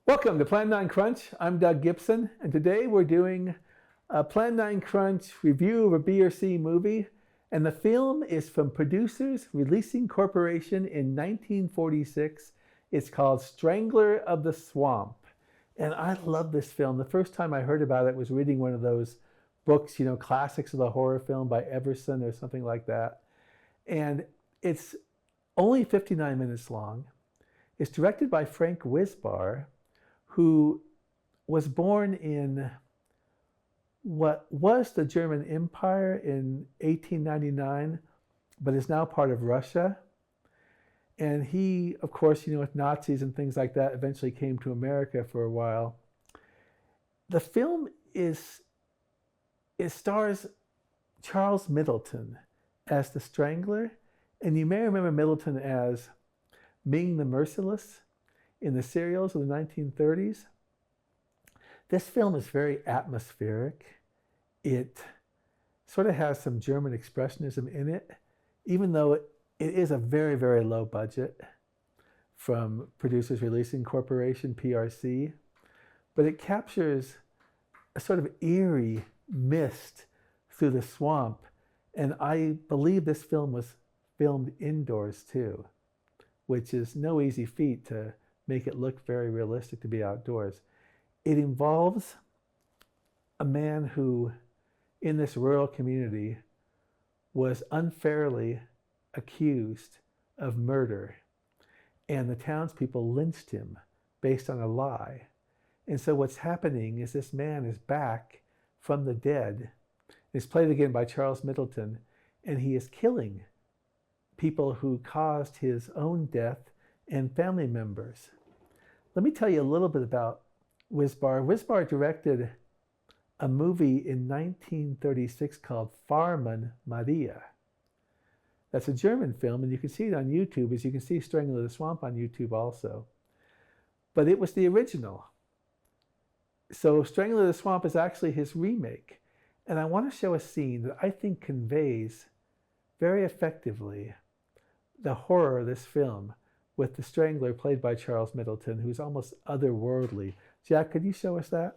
Welcome to Plan9Crunch. I'm Doug Gibson, and today we're doing a Plan9Crunch review of a B or C movie, and the film is from Producers Releasing Corporation in 1946. It's called Strangler of the Swamp, and I love this film. The first time I heard about it was reading one of those books, classics of the horror film by Everson or something like that, and it's only 59 minutes long. It's directed by Frank Wisbar, who was born in what was the German Empire in 1899, but is now part of Russia. And he, of course, with Nazis and things like that, eventually came to America for a while. The film it stars Charles Middleton as the Strangler, and you may remember Middleton as Ming the Merciless in the serials of the 1930s. This film is very atmospheric. It sort of has some German expressionism in it, even though it is a very, very low budget from Producers Releasing Corporation, PRC. But it captures a sort of eerie mist through the swamp. And I believe this film was filmed indoors too, which is no easy feat to make it look very realistic to be outdoors. It involves a man who, in this rural community, was unfairly accused of murder, and the townspeople lynched him based on a lie. And so what's happening is this man is back from the dead. It's played again by Charles Middleton, and he is killing people who caused his own death and family members. Let me tell you a little bit about Wisbar. Wisbar directed a movie in 1936 called Farman Maria. That's a German film, and you can see it on YouTube, as you can see Strangler of the Swamp on YouTube also. But it was the original. So Strangler of the Swamp is actually his remake. And I want to show a scene that I think conveys very effectively the horror of this film, with the Strangler played by Charles Middleton, who's almost otherworldly. Jack, could you show us that?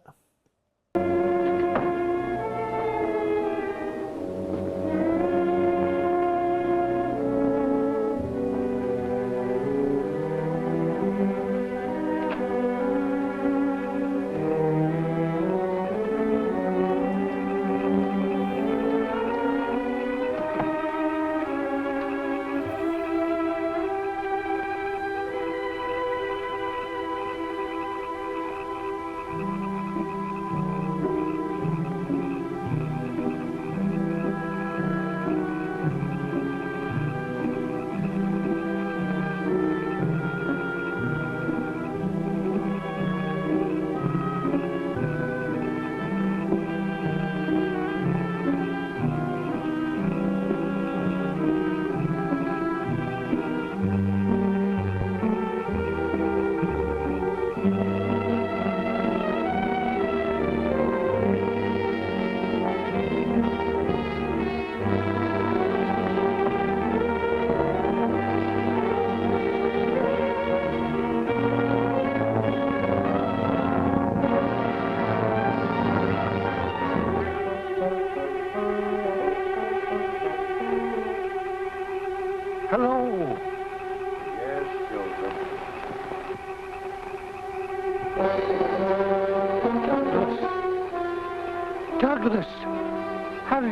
Hello. Yes, Joseph. Douglas, have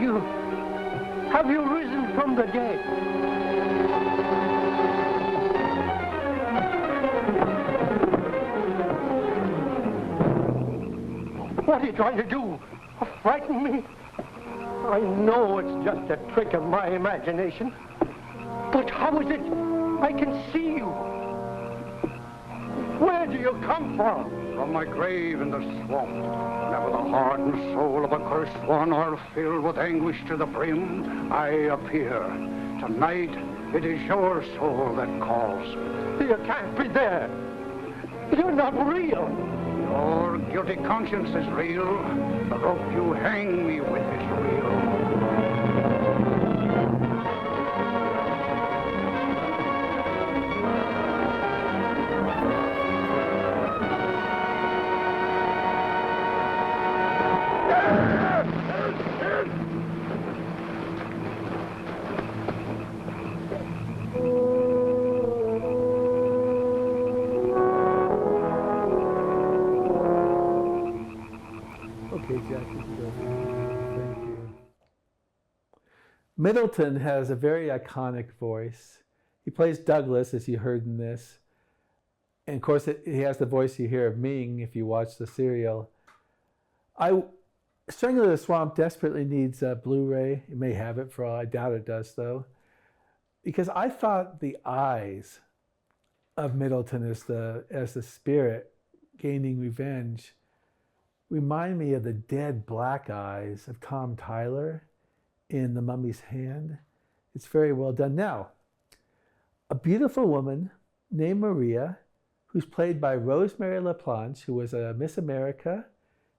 you risen from the dead? What are you trying to do? Frighten me? I know it's just a trick of my imagination. But how is it I can see you? Where do you come from? From my grave in the swamp. Never the heart and soul of a cursed one are filled with anguish to the brim, I appear. Tonight, it is your soul that calls. You can't be there. You're not real. Your guilty conscience is real. The rope you hang me with is real. Thank you. Middleton has a very iconic voice. He plays Douglas, as you heard in this. And of course, he has the voice you hear of Ming if you watch the serial. Strangler the Swamp desperately needs a Blu-ray. It may have it for all. I doubt it does, though. Because I thought the eyes of Middleton as the spirit gaining revenge remind me of the dead black eyes of Tom Tyler in The Mummy's Hand. It's very well done. Now, a beautiful woman named Maria, who's played by Rosemary LaPlanche, who was a Miss America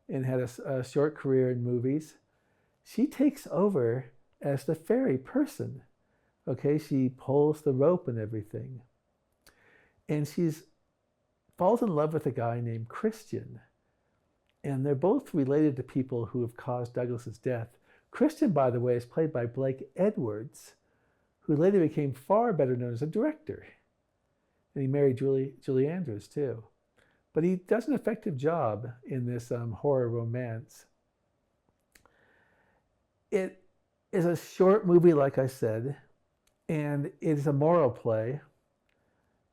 and had a short career in movies. She takes over as the fairy person. Okay, she pulls the rope and everything. And falls in love with a guy named Christian. And they're both related to people who have caused Douglas's death. Christian, by the way, is played by Blake Edwards, who later became far better known as a director. And he married Julie Andrews, too. But he does an effective job in this horror romance. It is a short movie, like I said, and it is a moral play.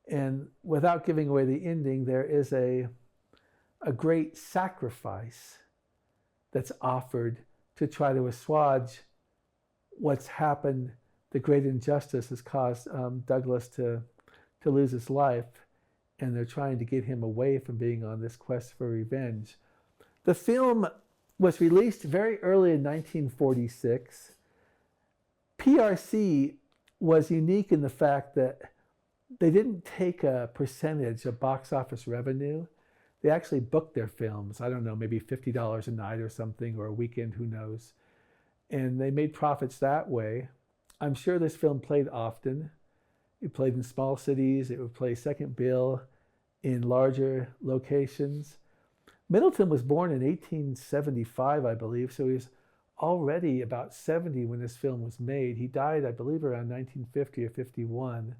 And without giving away the ending, there is a great sacrifice that's offered to try to assuage what's happened. The great injustice has caused Douglas to lose his life, and they're trying to get him away from being on this quest for revenge. The film was released very early in 1946. PRC was unique in the fact that they didn't take a percentage of box office revenue. They actually booked their films, I don't know, maybe $50 a night or something, or a weekend, who knows. And they made profits that way. I'm sure this film played often. It played in small cities. It would play second bill in larger locations. Middleton was born in 1875, I believe, so he was already about 70 when this film was made. He died, I believe, around 1950 or 51.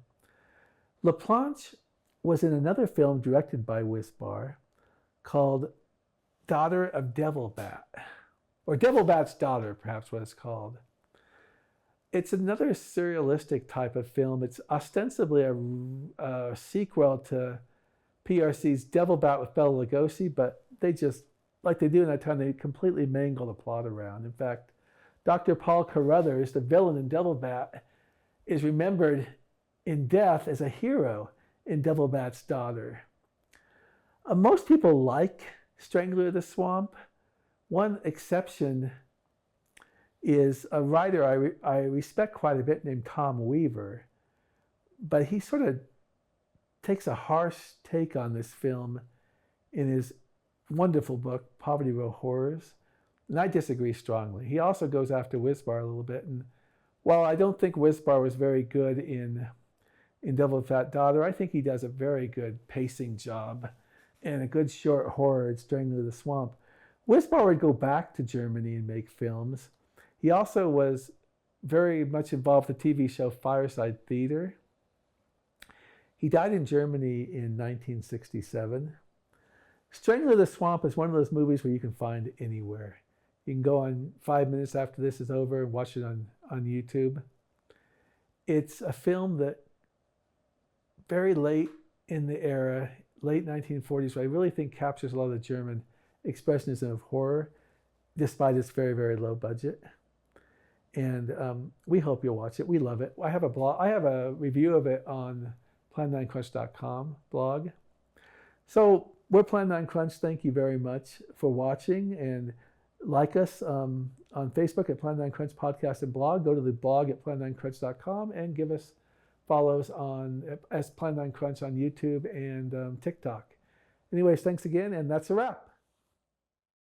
LaPlanche was in another film directed by Wisbar called Daughter of Devilbat, or Devilbat's Daughter, perhaps what it's called. It's another surrealistic type of film. It's ostensibly a sequel to PRC's Devilbat with Bela Lugosi, but they just, like they do in that time, they completely mangle the plot around. In fact, Dr. Paul Carruthers, the villain in Devilbat, is remembered in death as a hero in Devilbat's Daughter. Most people like Strangler the Swamp. One exception is a writer I respect quite a bit named Tom Weaver, but he sort of takes a harsh take on this film in his wonderful book, Poverty Row Horrors, and I disagree strongly. He also goes after Wisbar a little bit, and while I don't think Wisbar was very good in Devilbat's Daughter, I think he does a very good pacing job and a good short horror in Strangler the Swamp. Wisbar would go back to Germany and make films. He also was very much involved with the TV show Fireside Theater. He died in Germany in 1967. Strangler the Swamp is one of those movies where you can find it anywhere. You can go on 5 minutes after this is over and watch it on YouTube. It's a film that very late in the era, late 1940s, I really think captures a lot of the German expressionism of horror, despite its very, very low budget. And we hope you'll watch it. We love it. I have a blog. I have a review of it on Plan9Crunch.com blog. So we're Plan9Crunch. Thank you very much for watching, and like us on Facebook at Plan9Crunch Podcast and blog. Go to the blog at Plan9Crunch.com and give us follows as Plan9Crunch on YouTube and TikTok. Anyways, thanks again, and that's a wrap.